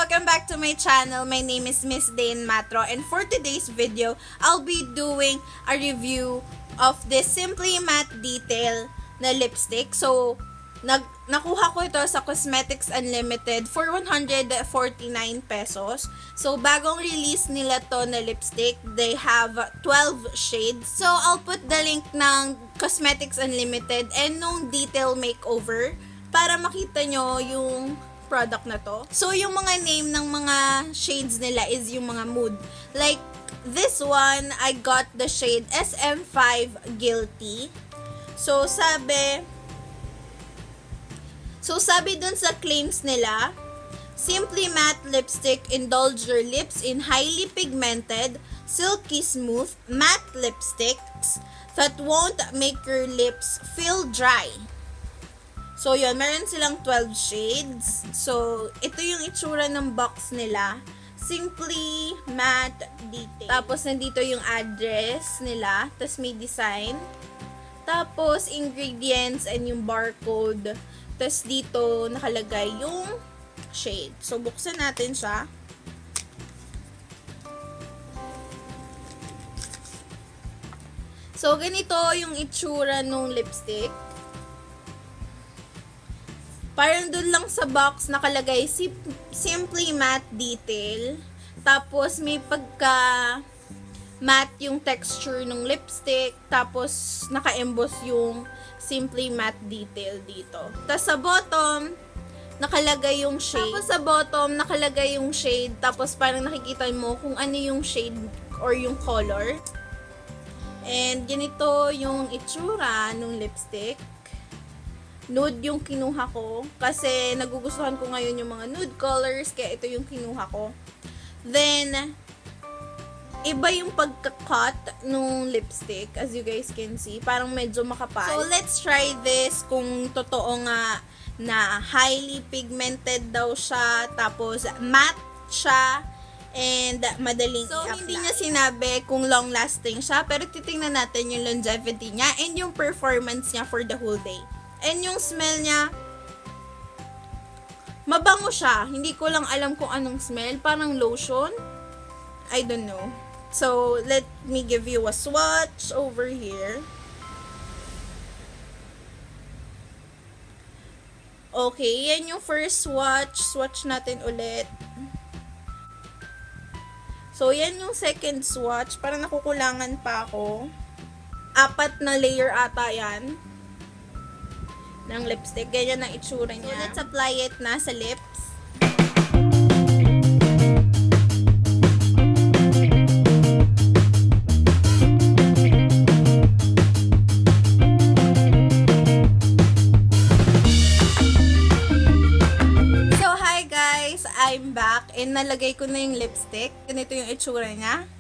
welcome back to my channel. My name is Miss Dane Matro, and for today's video, I'll be doing a review of this Simply Matte Detail na lipstick. So, nakuha ko ito sa Cosmetics Unlimited for 149 pesos. So, bagong release nila to na lipstick. They have 12 shades. So, I'll put the link ng Cosmetics Unlimited and nung Detail Makeover para makita nyo yung product na to. So, yung mga name ng mga shades nila is yung mga mood. Like, this one, I got the shade SM5 Guilty. So, sabi dun sa claims nila, Simply Matte Lipstick, indulge your lips in highly pigmented, silky smooth, matte lipsticks that won't make your lips feel dry. So, yun. Meron silang 12 shades. So, ito yung itsura ng box nila. Simply Matte Detail. Tapos, nandito yung address nila. Tapos, may design. Tapos, ingredients and yung barcode. Tapos, dito nakalagay yung shade. So, buksan natin siya. So, ganito yung itsura nung lipstick. Parang dun lang sa box nakalagay Simply Matte Detail. Tapos may pagka matte yung texture ng lipstick. Tapos naka-emboss yung Simply Matte Detail dito. Tapos sa bottom nakalagay yung shade. Tapos parang nakikita mo kung ano yung shade or yung color. And ganito yung itsura ng lipstick. Nude yung kinuha ko. Kasi nagugustuhan ko ngayon yung mga nude colors. Kaya ito yung kinuha ko. Then, iba yung pagka-cut nung lipstick. As you guys can see. Parang medyo makapal. So, let's try this kung totoo nga na highly pigmented daw siya. Tapos, matte siya. And, madaling i-apply. So, hindi niya sinabi kung long-lasting siya. Pero, titingnan natin yung longevity niya and yung performance niya for the whole day. And yung smell niya, mabango siya. Hindi ko lang alam kung anong smell. Parang lotion. I don't know. So, let me give you a swatch over here. Okay, yan yung first swatch. Swatch natin ulit. So, yan yung second swatch. Parang nakukulangan pa ako. 4 na layer ata yan ng lipstick. Ganyan ang itsura niya. So, let's apply it na sa lips. So, hi guys! I'm back and nalagay ko na yung lipstick. Ganito yung itsura niya.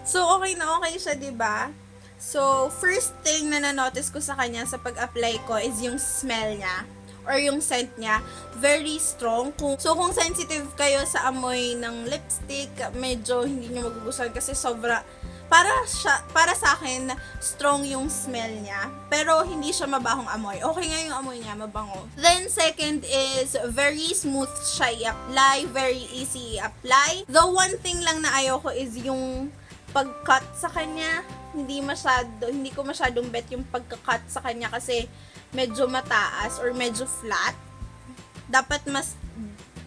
So, okay na okay siya, diba? So, first thing na na-notice ko sa kanya sa pag-apply ko is yung smell niya or yung scent niya. Very strong. So, kung sensitive kayo sa amoy ng lipstick, medyo hindi nyo magugustuhan kasi sobra, para sa akin, strong yung smell niya. Pero, hindi siya mabahong amoy. Okay nga yung amoy niya, mabango. Then, second is, very smooth siya i-apply. Very easy i-apply. The one thing lang na ayoko is yung pag-cut sa kanya. Hindi ko masyadong bet yung pagka-cut sa kanya kasi medyo mataas or medyo flat. Dapat mas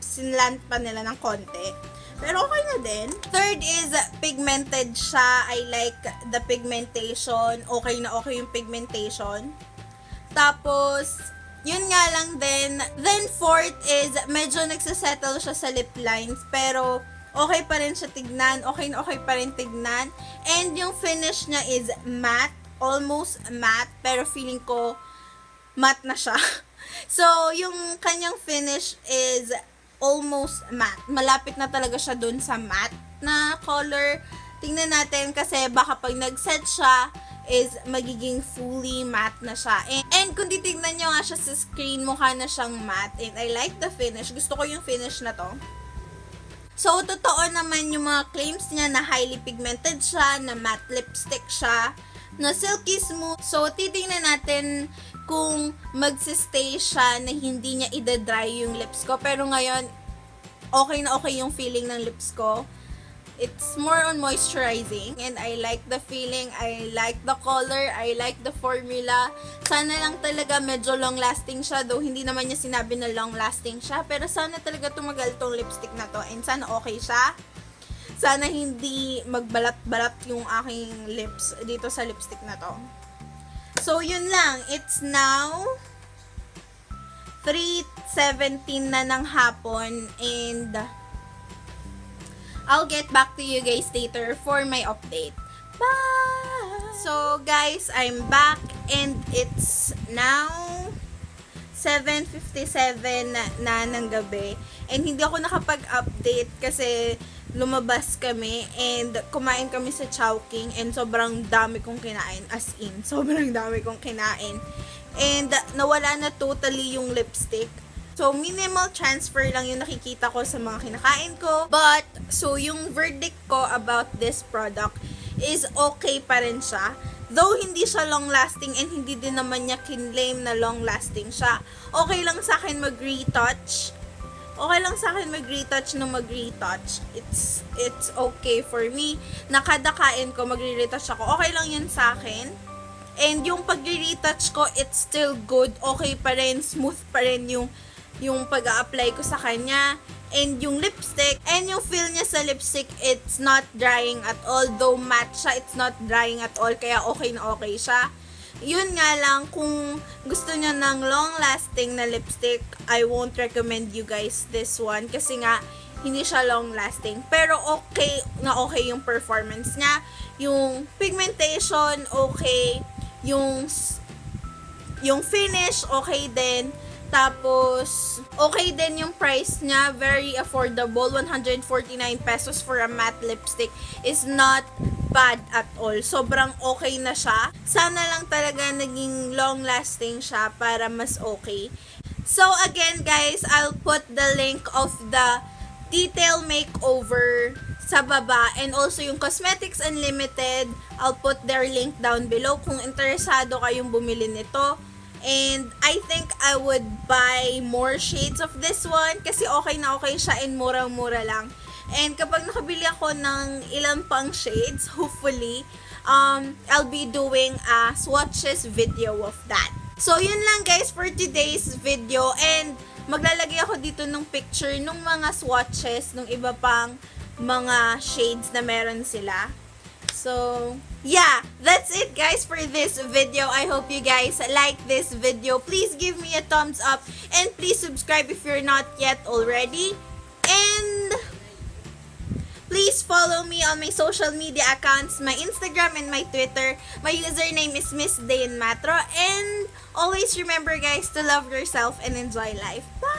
sinlant pa nila ng konti. Pero okay na din. Third is pigmented siya. I like the pigmentation. Okay na okay yung pigmentation. Tapos, yun nga lang din. Then fourth is medyo nagsasettle siya sa lip lines. Pero okay pa rin siya tignan. Okay na okay pa rin tignan. And yung finish niya is matte. Almost matte. Pero feeling ko matte na siya. So, yung kanyang finish is almost matte. Malapit na talaga siya dun sa matte na color. Tingnan natin kasi baka pag nag-set siya is magiging fully matte na siya. And kung titignan nyo nga siya sa screen, mukha na siyang matte. And I like the finish. Gusto ko yung finish na to. So, totoo naman yung mga claims niya na highly pigmented siya, na matte lipstick siya, na silky smooth. So, titingnan natin kung magsistay siya na hindi niya ida-dry yung lips ko. Pero ngayon, okay na okay yung feeling ng lips ko. It's more on moisturizing and I like the feeling, I like the color, I like the formula. Sana lang talaga medyo long lasting siya, though hindi naman niya sinabi na long lasting siya, pero sana talaga tumagal tong lipstick na to and sana okay siya. Sana hindi magbalat-balat yung aking lips dito sa lipstick na to. So yun lang, it's now 3:17 na ng hapon and I'll get back to you guys later for my update. Bye! So, guys, I'm back and it's now 7:57 na ng gabi. And hindi ako nakapag-update kasi lumabas kami and kumain kami sa Chowking and sobrang dami kong kinain. As in, sobrang dami kong kinain. And nawala na totally yung lipstick. So, minimal transfer lang yung nakikita ko sa mga kinakain ko. But, so, yung verdict ko about this product is okay pa rin siya. Though, hindi siya long-lasting and hindi din naman niya kinlaim na long-lasting siya. Okay lang sa akin mag-retouch. Okay lang sa akin mag-retouch nung mag-retouch. It's okay for me. Nakadakain ko, magre-retouch ako. Okay lang yun sa akin. And yung pag-retouch ko, it's still good. Okay pa rin, smooth pa rin yung pag-a-apply ko sa kanya, and yung lipstick, and yung feel niya sa lipstick, it's not drying at all. Though matte siya, it's not drying at all, kaya okay na okay siya. Yun nga lang, kung gusto niya ng long-lasting na lipstick, I won't recommend you guys this one, kasi nga, hindi siya long-lasting. Pero okay na okay yung performance niya, yung pigmentation, okay, yung finish, okay din. Tapos, okay din yung price niya. Very affordable. 149 pesos for a matte lipstick is not bad at all. Sobrang okay na siya. Sana lang talaga naging long-lasting siya para mas okay. So, again guys, I'll put the link of the detail makeover sa baba. And also yung Cosmetics Unlimited, I'll put their link down below kung interesado kayong bumili nito. And I think I would buy more shades of this one kasi okay na okay siya and murang-mura lang. And kapag nakabili ako ng ilang pang shades, hopefully, I'll be doing a swatches video of that. So, yun lang guys for today's video. And maglalagay ako dito ng picture ng mga swatches ng iba pang mga shades na meron sila. So, yeah, that's it guys for this video. I hope you guys like this video. Please give me a thumbs up and please subscribe if you're not yet already. And please follow me on my social media accounts, my Instagram and my Twitter. My username is Miss Dayan Matro. And always remember guys to love yourself and enjoy life. Bye!